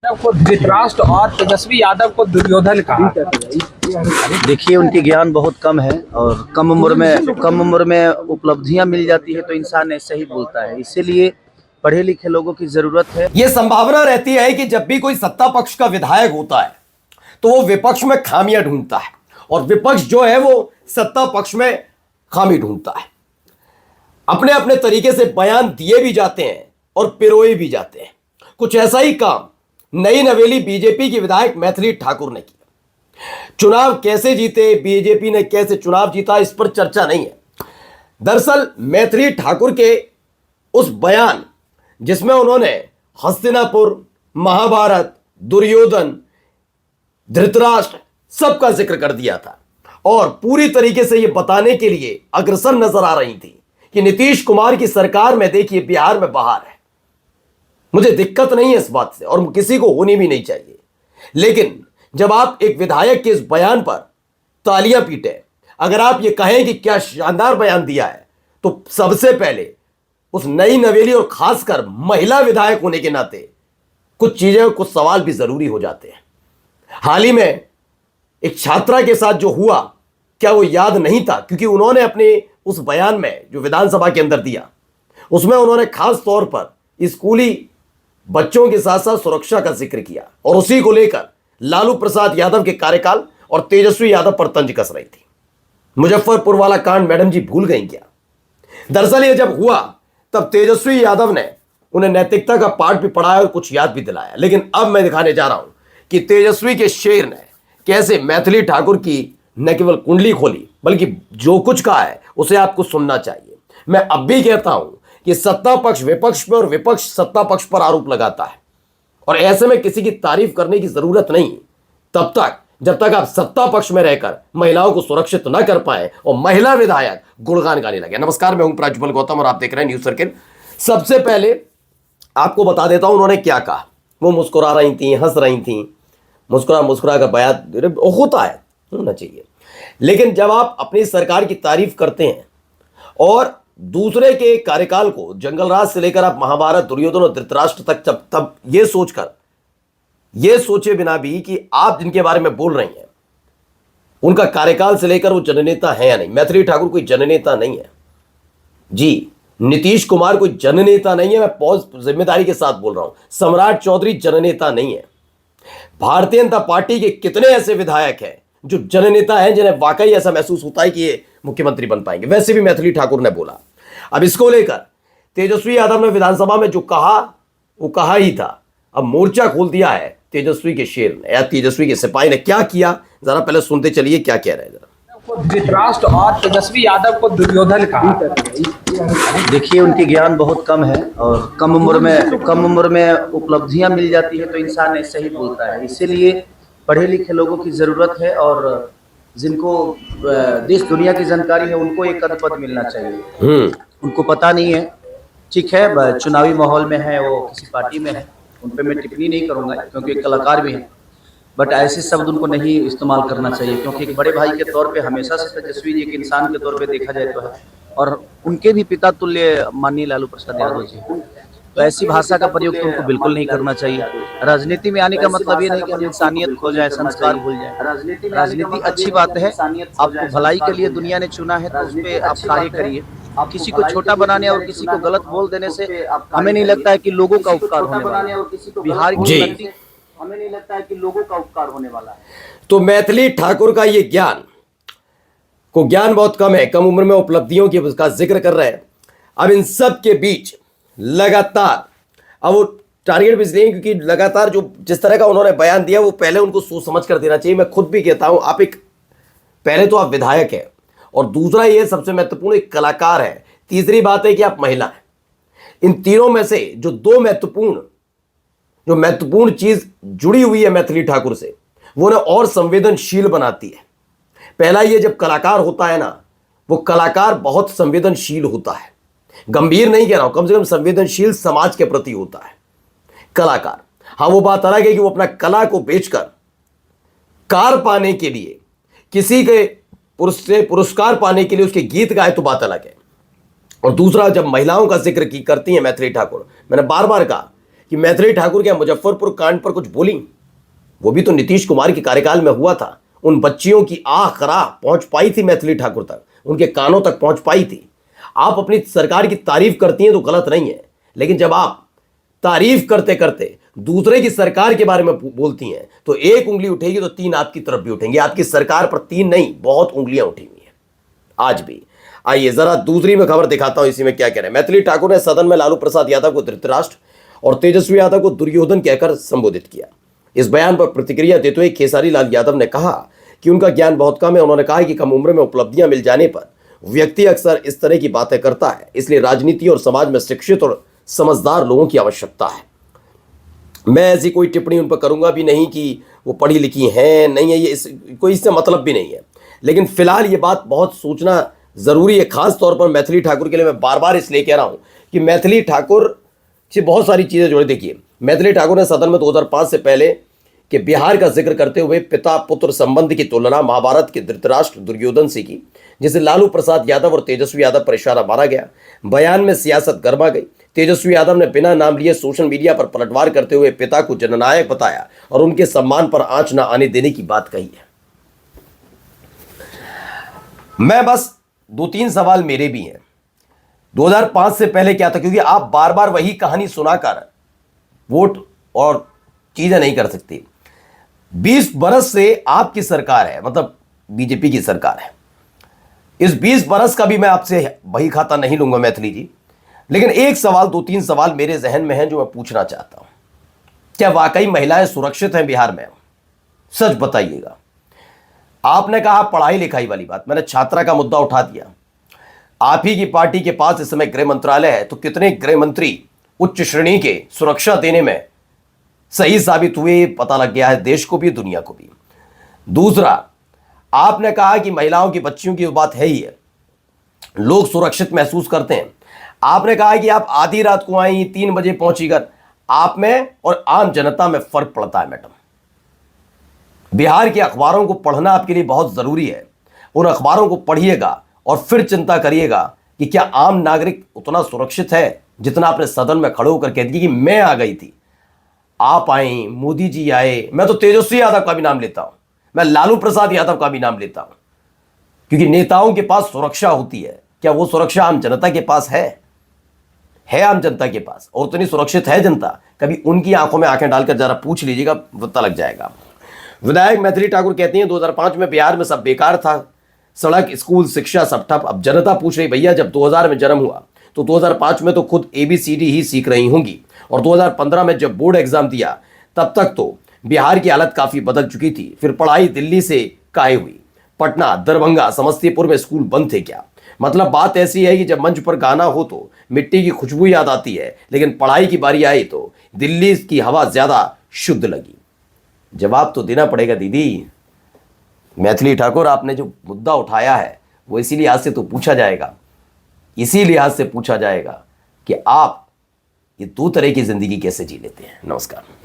को धृतराष्ट्र और तेजस्वी यादव को दुर्योधन कहा। देखिए, उनकी ज्ञान बहुत कम है और कम उम्र में उपलब्धियां मिल जाती है तो इंसान ऐसे ही बोलता है। इसीलिए पढ़े लिखे लोगों की जरूरत है। यह संभावना रहती है कि जब भी कोई सत्ता पक्ष का विधायक होता है तो वो विपक्ष में खामियां ढूंढता है और विपक्ष जो है वो सत्ता पक्ष में खामी ढूंढता है। अपने अपने तरीके से बयान दिए भी जाते हैं और पिरोए भी जाते हैं। कुछ ऐसा ही काम नई नवेली बीजेपी की विधायक मैथिली ठाकुर ने किया। चुनाव कैसे जीते, बीजेपी ने कैसे चुनाव जीता, इस पर चर्चा नहीं है। दरअसल मैथिली ठाकुर के उस बयान जिसमें उन्होंने हस्तिनापुर, महाभारत, दुर्योधन, धृतराष्ट्र सबका जिक्र कर दिया था और पूरी तरीके से यह बताने के लिए अग्रसर नजर आ रही थी कि नीतीश कुमार की सरकार में देखिए बिहार में बहार है। मुझे दिक्कत नहीं है इस बात से और किसी को होनी भी नहीं चाहिए, लेकिन जब आप एक विधायक के इस बयान पर तालियां पीटे, अगर आप ये कहें कि क्या शानदार बयान दिया है, तो सबसे पहले उस नई नवेली और खासकर महिला विधायक होने के नाते कुछ चीजें, कुछ सवाल भी जरूरी हो जाते हैं। हाल ही में एक छात्रा के साथ जो हुआ, क्या वो याद नहीं था? क्योंकि उन्होंने अपने उस बयान में जो विधानसभा के अंदर दिया, उसमें उन्होंने खास तौर पर स्कूली बच्चों के साथ साथ सुरक्षा का जिक्र किया और उसी को लेकर लालू प्रसाद यादव के कार्यकाल और तेजस्वी यादव पर तंज कस रही थी। मुजफ्फरपुर वाला कांड मैडम जी भूल गई क्या? दरअसल ये जब हुआ तब तेजस्वी यादव ने उन्हें नैतिकता का पाठ भी पढ़ाया और कुछ याद भी दिलाया। लेकिन अब मैं दिखाने जा रहा हूं कि तेजस्वी के शेर ने कैसे मैथिली ठाकुर की न केवल कुंडली खोली बल्कि जो कुछ कहा है उसे आपको सुनना चाहिए। मैं अब भी कहता हूं कि सत्ता पक्ष विपक्ष पर और विपक्ष सत्ता पक्ष पर आरोप लगाता है और ऐसे में किसी की तारीफ करने की जरूरत नहीं तब तक जब तक आप सत्ता पक्ष में रहकर महिलाओं को सुरक्षित न कर पाए और महिला विधायक गुणगान गाने लगे। नमस्कार, मैं हूं प्रज्वल गौतम और आप देख रहे हैं न्यूज सर्किल। सबसे पहले आपको बता देता हूं उन्होंने क्या कहा। वो मुस्कुरा रही थी, हंस रही थी, मुस्कुरा कर बयान होता है, होना चाहिए। लेकिन जब आप अपनी सरकार की तारीफ करते हैं और दूसरे के कार्यकाल को जंगल राज से लेकर आप महाभारत, दुर्योधन और धृतराष्ट्र तक तब ये सोचकर, ये सोचे बिना भी कि आप जिनके बारे में बोल रही हैं उनका कार्यकाल से लेकर वो जननेता है या नहीं। मैथिली ठाकुर कोई जननेता नहीं है जी, नीतीश कुमार कोई जननेता नहीं है। मैं बहुत जिम्मेदारी के साथ बोल रहा हूं, सम्राट चौधरी जननेता नहीं है। भारतीय जनता पार्टी के कितने ऐसे विधायक हैं जो जननेता हैं, जिन्हें वाकई ऐसा महसूस होता है कि ये मुख्यमंत्री बन पाएंगे। वैसे भी मैथिली ठाकुर ने बोला। अब इसको लेकर तेजस्वी यादव ने विधानसभा में जो कहा वो कहा ही था। अब मोर्चा खोल दिया है तेजस्वी के शेर ने या तेजस्वी के सिपाही ने। क्या किया, जरा पहले सुनते चलिए क्या कह रहे हैं। जरा धृतराष्ट्र और तेजस्वी यादव को दुर्योधन कहा। देखिए, उनकी ज्ञान बहुत कम है और कम उम्र में उपलब्धियां मिल जाती है तो इंसान ऐसे ही बोलता है। इसीलिए पढ़े लिखे लोगों की जरूरत है और जिनको देश दुनिया की जानकारी है उनको एक पद मिलना चाहिए। उनको पता नहीं है, ठीक है, चुनावी माहौल में है, वो किसी पार्टी में है, उन पर मैं टिप्पणी नहीं करूंगा क्योंकि एक कलाकार भी है, बट ऐसे शब्द उनको नहीं इस्तेमाल करना चाहिए क्योंकि एक बड़े भाई के तौर पे हमेशा से तेजस्वी जी एक इंसान के तौर पे देखा जाए तो है और उनके भी पिता तुल्य माननीय लालू प्रसाद यादव जी। तो ऐसी भाषा का प्रयोग तो उनको बिल्कुल नहीं करना चाहिए। राजनीति में आने का मतलब ये नहीं कि हम इंसानियत खो जाए, संस्कार भूल जाए। राजनीति अच्छी बात है, आपको भलाई के लिए दुनिया ने चुना है तो उस पर आप कार्य करिए। किसी को छोटा बनाने और किसी को गलत बोल देने से हमें नहीं लगता है कि लोगों का उपकार होने वाला है। बिहार की उन्नति हमें नहीं लगता है कि लोगों का उपकार होने वाला है। तो मैथिली ठाकुर का ये ज्ञान बहुत कम है, कम उम्र में उपलब्धियों की उसका जिक्र कर रहे हैं। अब इन सब के बीच लगातार अब वो टारगेट भी इसलिए क्योंकि लगातार जो जिस तरह का उन्होंने बयान दिया वो पहले उनको सोच समझ कर देना चाहिए। मैं खुद भी कहता हूं, आप एक पहले तो आप विधायक हैं और दूसरा ये सबसे महत्वपूर्ण एक कलाकार है, तीसरी बात है कि आप महिला हैं। इन तीनों में से जो महत्वपूर्ण चीज जुड़ी हुई है मैथिली ठाकुर से, वो ना और संवेदनशील बनाती है। पहला ये, जब कलाकार होता है ना, वो कलाकार बहुत संवेदनशील होता है। गंभीर नहीं कह रहा हूं, कम से कम संवेदनशील समाज के प्रति होता है कलाकार। हाँ, वो बात अलग है कि वो अपना कला को बेचकर कार पाने के लिए, किसी के पुरस्कार पाने के लिए उसके गीत गाए तो बात अलग है। और दूसरा, जब महिलाओं का जिक्र करती है मैथिली ठाकुर, मैंने बार बार कहा कि मैथिली ठाकुर क्या मुजफ्फरपुर कांड पर कुछ बोली? वो भी तो नीतीश कुमार के कार्यकाल में हुआ था। उन बच्चियों की आह खराह पहुंच पाई थी मैथिली ठाकुर तक, उनके कानों तक पहुंच पाई थी। आप अपनी सरकार की तारीफ करती हैं तो गलत नहीं है, लेकिन जब आप तारीफ करते करते दूसरे की सरकार के बारे में बोलती हैं तो एक उंगली उठेगी तो तीन आपकी तरफ भी उठेंगी। आपकी सरकार पर तीन नहीं, बहुत उंगलियां उठी हुई हैं आज भी। आइए जरा दूसरी में खबर दिखाता हूं, इसी में क्या कह रहे हैं। मैथिली ठाकुर ने सदन में लालू प्रसाद यादव को धृतराष्ट्र और तेजस्वी यादव को दुर्योधन कहकर संबोधित किया। इस बयान पर प्रतिक्रिया देते हुए खेसारी लाल यादव ने कहा कि उनका ज्ञान बहुत कम है। उन्होंने कहा कि कम उम्र में उपलब्धियां मिल जाने पर व्यक्ति अक्सर इस तरह की बातें करता है, इसलिए राजनीति और समाज में शिक्षित और समझदार लोगों की आवश्यकता है। मैं ऐसी कोई टिप्पणी उन पर करूंगा भी नहीं कि वो पढ़ी लिखी हैं नहीं है, ये कोई इससे मतलब भी नहीं है। लेकिन फिलहाल ये बात बहुत सोचना जरूरी है, खास तौर पर मैथिली ठाकुर के लिए। मैं बार बार इसलिए कह रहा हूं कि मैथिली ठाकुर से बहुत सारी चीजें जुड़ी। देखिए, मैथिली ठाकुर ने सदन में 2005 से पहले के बिहार का जिक्र करते हुए पिता पुत्र संबंध की तुलना महाभारत के धृतराष्ट्र दुर्योधन से की, जिसे लालू प्रसाद यादव और तेजस्वी यादव पर इशारा मारा गया। बयान में सियासत गरमा गई। तेजस्वी यादव ने बिना नाम लिए सोशल मीडिया पर पलटवार करते हुए पिता को जननायक बताया और उनके सम्मान पर आंच न आने देने की बात कही है। मैं बस 2-3 सवाल मेरे भी हैं। 2005 से पहले क्या था? क्योंकि आप बार बार वही कहानी सुनाकर वोट और चीजें नहीं कर सकते। 20 बरस से आपकी सरकार है, मतलब बीजेपी की सरकार है। इस 20 बरस का भी मैं आपसे बही खाता नहीं लूंगा मैथिली जी, लेकिन एक सवाल, 2-3 सवाल मेरे जहन में हैं जो मैं पूछना चाहता हूं। क्या वाकई महिलाएं सुरक्षित हैं बिहार में? सच बताइएगा। आपने कहा पढ़ाई लिखाई वाली बात, मैंने छात्रा का मुद्दा उठा दिया। आप ही की पार्टी के पास इस समय गृह मंत्रालय है, तो कितने गृह मंत्री उच्च श्रेणी के सुरक्षा देने में सही साबित हुए, पता लग गया है देश को भी दुनिया को भी। दूसरा, आपने कहा कि महिलाओं की बच्चियों की बात है ही है, लोग सुरक्षित महसूस करते हैं। आपने कहा कि आप आधी रात को आई, 3 बजे पहुंची घर। आप में और आम जनता में फर्क पड़ता है मैडम। बिहार के अखबारों को पढ़ना आपके लिए बहुत जरूरी है। उन अखबारों को पढ़िएगा और फिर चिंता करिएगा कि क्या आम नागरिक उतना सुरक्षित है जितना आपने सदन में खड़े होकर कह दिया कि मैं आ गई थी, आप आई, मोदी जी आए। मैं तो तेजस्वी यादव का भी नाम लेता हूं, मैं लालू प्रसाद यादव का भी नाम लेता हूं, क्योंकि नेताओं के पास सुरक्षा होती है। क्या वो सुरक्षा आम जनता के पास है आम जनता के पास? और उतनी सुरक्षित है जनता? कभी उनकी आंखों में आंखें डालकर जरा पूछ लीजिएगा, पता लग जाएगा। विधायक मैथिली ठाकुर कहती हैं 2005 में बिहार में सब बेकार था, सड़क, स्कूल, शिक्षा सब ठप। अब जनता पूछ रही, भैया जब 2000 में जन्म हुआ तो 2005 में तो खुद ABCD ही सीख रही होंगी, और 2015 में जब बोर्ड एग्जाम दिया तब तक तो बिहार की हालत काफी बदल चुकी थी। फिर पढ़ाई दिल्ली से काहे हुई? पटना, दरभंगा, समस्तीपुर में स्कूल बंद थे क्या? मतलब बात ऐसी है कि जब मंच पर गाना हो तो मिट्टी की खुशबू याद आती है, लेकिन पढ़ाई की बारी आई तो दिल्ली की हवा ज्यादा शुद्ध लगी। जवाब तो देना पड़ेगा दीदी। मैथिली ठाकुर, आपने जो मुद्दा उठाया है वो इसी लिहाज से तो पूछा जाएगा, इसी लिहाज से पूछा जाएगा कि आप ये 2 तरह की जिंदगी कैसे जी लेते हैं। नमस्कार।